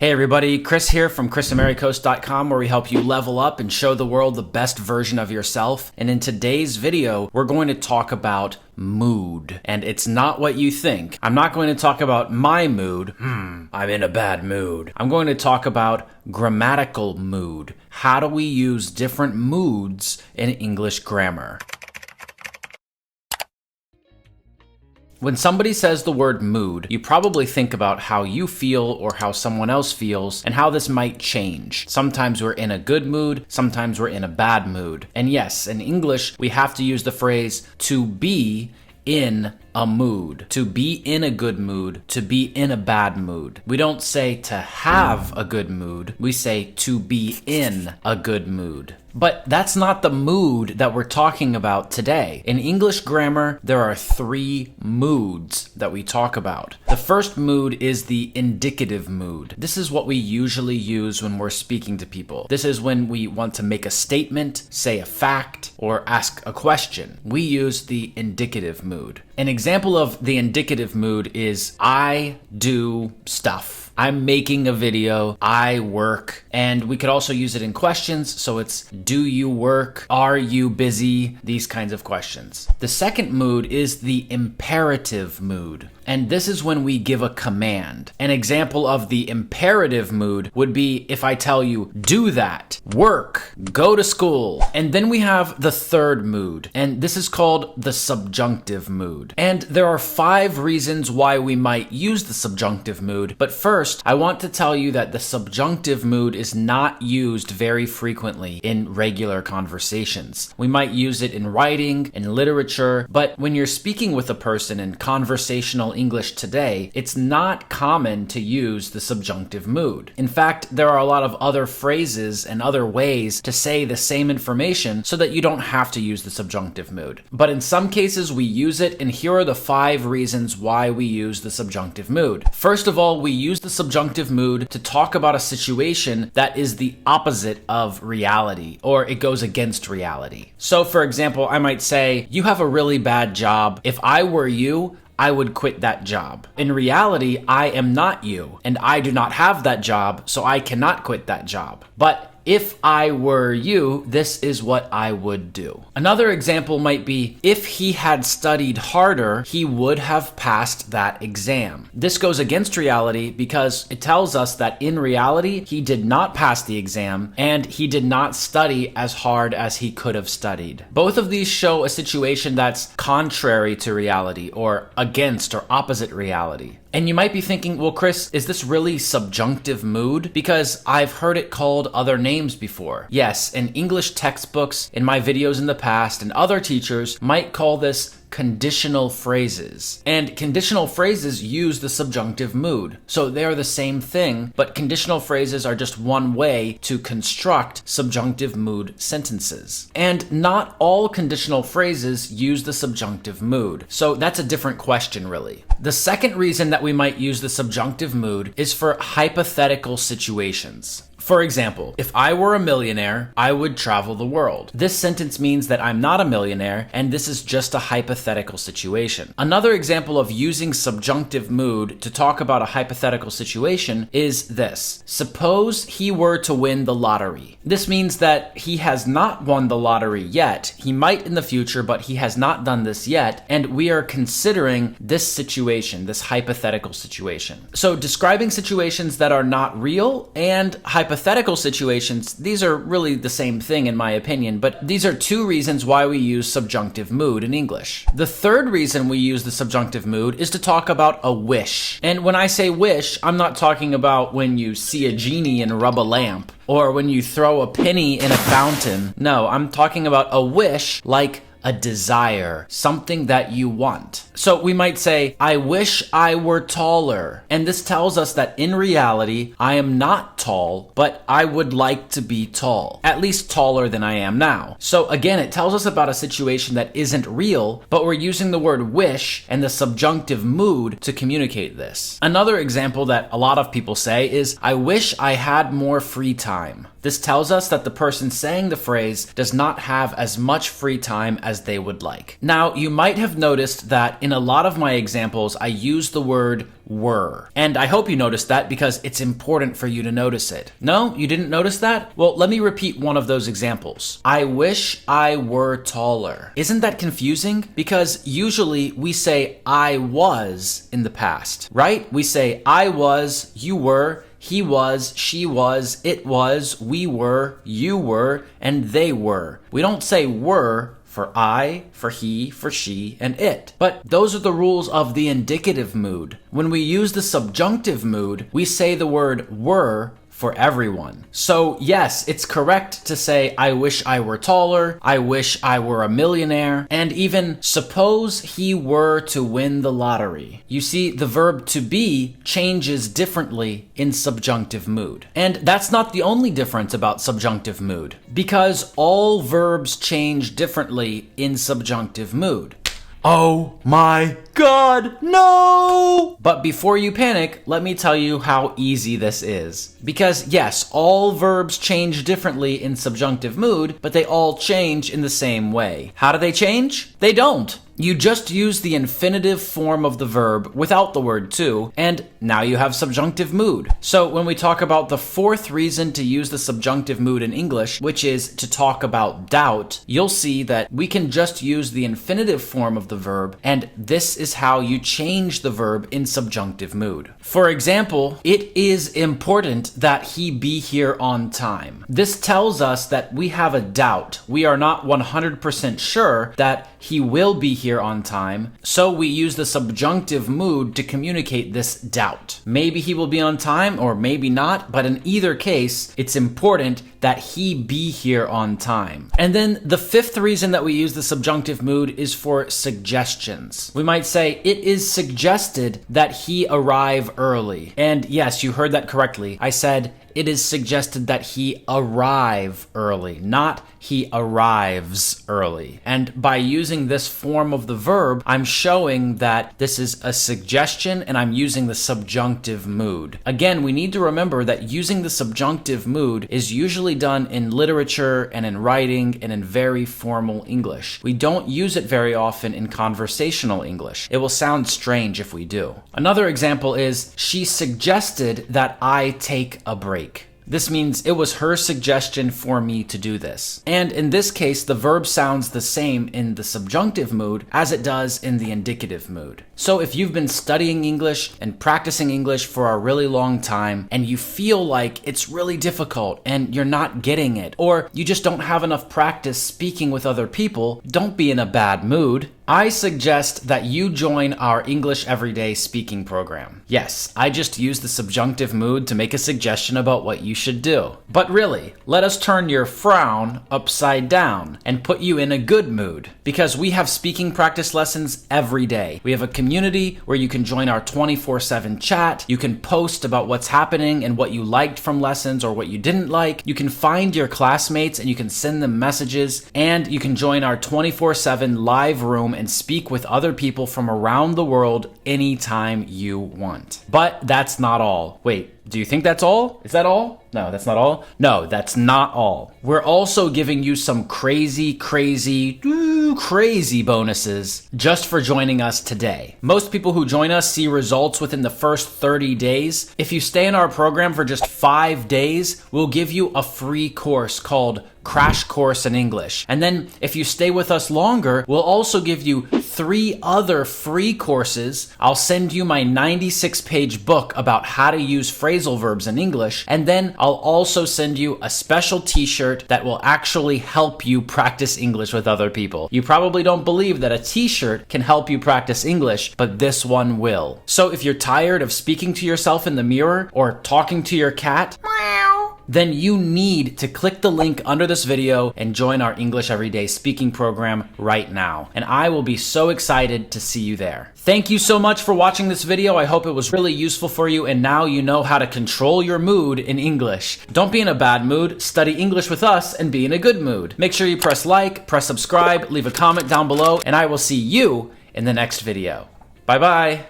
Hey everybody, Kris here from Amerikos.com, where we help you level up and show the world the best version of yourself. And in today's video, we're going to talk about mood. And it's not what you think. I'm not going to talk about my mood. I'm in a bad mood. I'm going to talk about grammatical mood. How do we use different moods in English grammar? When somebody says the word mood, you probably think about how you feel or how someone else feels and how this might change. Sometimes we're in a good mood, sometimes we're in a bad mood. And yes, in English, we have to use the phrase to be in a mood, to be in a good mood, to be in a bad mood. We don't say to have a good mood, we say to be in a good mood. But that's not the mood that we're talking about today. In English grammar, there are three moods that we talk about. The first mood is the indicative mood. This is what we usually use when we're speaking to people. This is when we want to make a statement, say a fact, or ask a question. We use the indicative mood. An example of the indicative mood is I do stuff. I'm making a video, I work, and we could also use it in questions, so it's do you work, are you busy, these kinds of questions. The second mood is the imperative mood, and this is when we give a command. An example of the imperative mood would be if I tell you, do that, work, go to school. And then we have the third mood, and this is called the subjunctive mood. And there are 5 reasons why we might use the subjunctive mood, but first, I want to tell you that the subjunctive mood is not used very frequently in regular conversations. We might use it in writing, in literature, but when you're speaking with a person in conversational English today, it's not common to use the subjunctive mood. In fact, there are a lot of other phrases and other ways to say the same information so that you don't have to use the subjunctive mood. But in some cases, we use it, and here are the 5 reasons why we use the subjunctive mood. First of all, we use the subjunctive mood to talk about a situation that is the opposite of reality, or it goes against reality. So for example, I might say, you have a really bad job. If I were you, I would quit that job. In reality, I am not you, and I do not have that job, so I cannot quit that job. But if I were you, this is what I would do. Another example might be, if he had studied harder, he would have passed that exam. This goes against reality because it tells us that in reality, he did not pass the exam and he did not study as hard as he could have studied. Both of these show a situation that's contrary to reality or against or opposite reality. And you might be thinking, well, Kris, is this really subjunctive mood? Because I've heard it called other names before. Yes, in English textbooks, in my videos in the past, and other teachers might call this conditional phrases. And conditional phrases use the subjunctive mood. So they are the same thing, but conditional phrases are just one way to construct subjunctive mood sentences. And not all conditional phrases use the subjunctive mood. So that's a different question, really. The second reason that we might use the subjunctive mood is for hypothetical situations. For example, if I were a millionaire, I would travel the world. This sentence means that I'm not a millionaire, and this is just a hypothetical situation. Another example of using subjunctive mood to talk about a hypothetical situation is this. Suppose he were to win the lottery. This means that he has not won the lottery yet. He might in the future, but he has not done this yet, and we are considering this situation, this hypothetical situation. So describing situations that are not real and hypothetical situations, these are really the same thing in my opinion, but these are 2 reasons why we use subjunctive mood in English. The third reason we use the subjunctive mood is to talk about a wish. And when I say wish, I'm not talking about when you see a genie and rub a lamp, or when you throw a penny in a fountain. No, I'm talking about a wish like a desire, something that you want. So we might say, I wish I were taller. And this tells us that in reality, I am not tall, but I would like to be tall, at least taller than I am now. So again, it tells us about a situation that isn't real, but we're using the word wish and the subjunctive mood to communicate this. Another example that a lot of people say is, I wish I had more free time. This tells us that the person saying the phrase does not have as much free time as they would like. Now, you might have noticed that in a lot of my examples, I use the word were. And I hope you noticed that because it's important for you to notice it. No, you didn't notice that? Well, let me repeat one of those examples. I wish I were taller. Isn't that confusing? Because usually we say I was in the past, right? We say I was, you were, he was, she was, it was, we were, you were, and they were. We don't say were for I, for he, for she, and it. But those are the rules of the indicative mood. When we use the subjunctive mood, we say the word were for everyone. So yes, it's correct to say, I wish I were taller, I wish I were a millionaire, and even suppose he were to win the lottery. You see, the verb to be changes differently in subjunctive mood. And that's not the only difference about subjunctive mood, because all verbs change differently in subjunctive mood. Oh my God, no! But before you panic, let me tell you how easy this is. Because yes, all verbs change differently in subjunctive mood, but they all change in the same way. How do they change? They don't. You just use the infinitive form of the verb without the word to, and now you have subjunctive mood. So when we talk about the fourth reason to use the subjunctive mood in English, which is to talk about doubt, you'll see that we can just use the infinitive form of the verb, and this is how you change the verb in subjunctive mood. For example, it is important that he be here on time. This tells us that we have a doubt. We are not 100% sure that he will be here on time, so we use the subjunctive mood to communicate this doubt. Maybe he will be on time, or maybe not, but in either case, it's important that he be here on time. And then the fifth reason that we use the subjunctive mood is for suggestions. We might say, it is suggested that he arrive early. And yes, you heard that correctly. I said, it is suggested that he arrive early, not he arrives early. And by using this form of the verb, I'm showing that this is a suggestion and I'm using the subjunctive mood. Again, we need to remember that using the subjunctive mood is usually done in literature and in writing and in very formal English. We don't use it very often in conversational English. It will sound strange if we do. Another example is, she suggested that I take a break. This means it was her suggestion for me to do this. And in this case, the verb sounds the same in the subjunctive mood as it does in the indicative mood. So if you've been studying English and practicing English for a really long time and you feel like it's really difficult and you're not getting it, or you just don't have enough practice speaking with other people, don't be in a bad mood. I suggest that you join our English Everyday Speaking program. Yes, I just used the subjunctive mood to make a suggestion about what you should do. But really, let us turn your frown upside down and put you in a good mood, because we have speaking practice lessons every day. We have a community where you can join our 24/7 chat. You can post about what's happening and what you liked from lessons or what you didn't like. You can find your classmates and you can send them messages, and you can join our 24/7 live room and speak with other people from around the world anytime you want. But that's not all. Wait, do you think that's all? Is that all? No, that's not all? No, that's not all. We're also giving you some crazy bonuses just for joining us today. Most people who join us see results within the first 30 days. If you stay in our program for just 5 days, we'll give you a free course called Crash Course in English. And then if you stay with us longer, we'll also give you 3 other free courses. I'll send you my 96-page book about how to use phrasal verbs in English. And then I'll also send you a special t-shirt that will actually help you practice English with other people. You probably don't believe that a t-shirt can help you practice English, but this one will. So if you're tired of speaking to yourself in the mirror or talking to your cat, then you need to click the link under this video and join our English Everyday Speaking program right now. And I will be so excited to see you there. Thank you so much for watching this video. I hope it was really useful for you, and now you know how to control your mood in English. Don't be in a bad mood, study English with us, and be in a good mood. Make sure you press like, press subscribe, leave a comment down below, and I will see you in the next video. Bye-bye.